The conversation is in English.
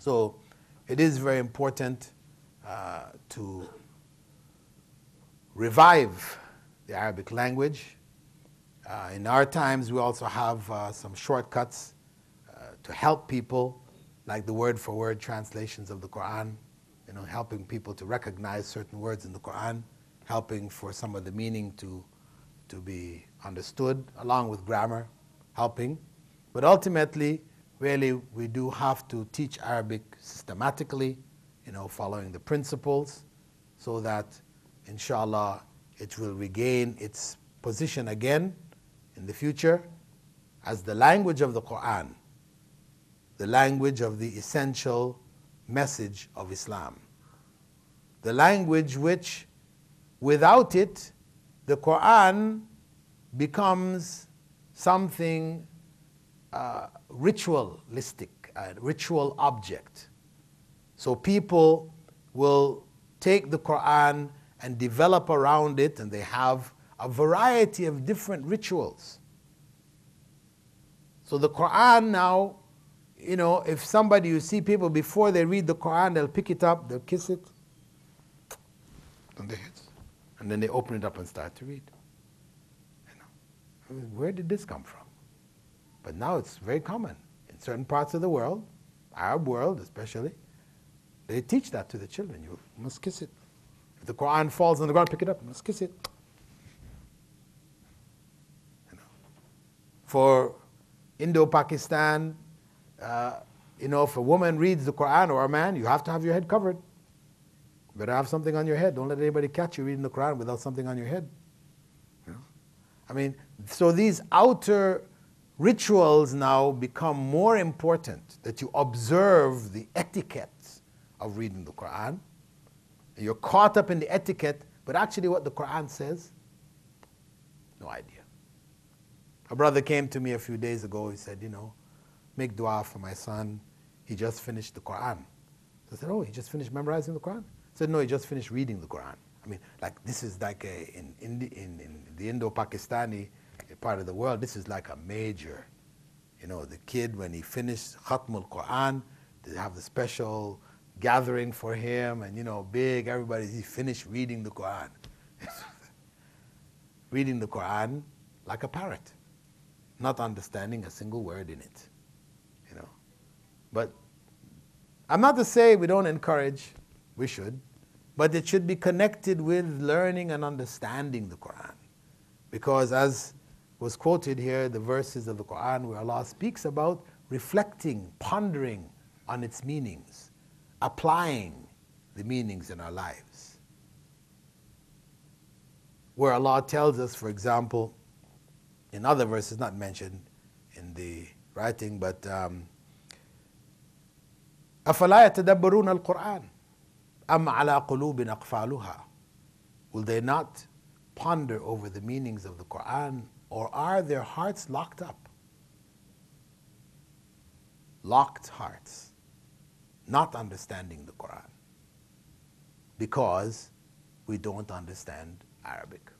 So it is very important to revive the Arabic language. In our times, we also have some shortcuts to help people, like the word-for-word translations of the Qur'an, helping people to recognize certain words in the Qur'an, helping for some of the meaning to be understood, along with grammar, helping. But ultimately, really, we do have to teach Arabic systematically, following the principles, so that, inshallah, it will regain its position again in the future as the language of the Qur'an, the language of the essential message of Islam, the language which, without it, the Qur'an becomes something ritualistic, a ritual object. So people will take the Qur'an and develop around it, and they have a variety of different rituals. So the Qur'an now, if somebody, you see people before they read the Qur'an, they'll pick it up, they'll kiss it on their heads, and then they open it up and start to read. Where did this come from? But now it's very common in certain parts of the world, Arab world especially. They teach that to the children. You must kiss it. If the Qur'an falls on the ground, pick it up. You must kiss it. For Indo-Pakistan, if a woman reads the Qur'an, or a man, you have to have your head covered. You better have something on your head. Don't let anybody catch you reading the Qur'an without something on your head. So these outer rituals now become more important, that you observe the etiquette of reading the Qur'an. You're caught up in the etiquette, but actually what the Qur'an says, no idea. A brother came to me a few days ago. He said, make dua for my son. He just finished the Qur'an. So I said, oh, he just finished memorizing the Qur'an? I said, no, he just finished reading the Qur'an. This is like in the Indo-Pakistani part of the world, this is like a major, the kid, when he finished Khatmul Qur'an, they have the special gathering for him, and big, everybody, he finished reading the Qur'an. Reading the Qur'an like a parrot, not understanding a single word in it. But I'm not to say we don't encourage, we should, but it should be connected with learning and understanding the Qur'an. Because as was quoted here, the verses of the Qur'an where Allah speaks about reflecting, pondering on its meanings, applying the meanings in our lives. Where Allah tells us, for example, in other verses not mentioned in the writing, but أَفَلَا يَتَدَبَّرُونَ الْقُرْآنَ أَمْ عَلَىٰ قُلُوبٍ أَقْفَالُهَا. Will they not ponder over the meanings of the Qur'an, or are their hearts locked up? Locked hearts, not understanding the Qur'an, because we don't understand Arabic.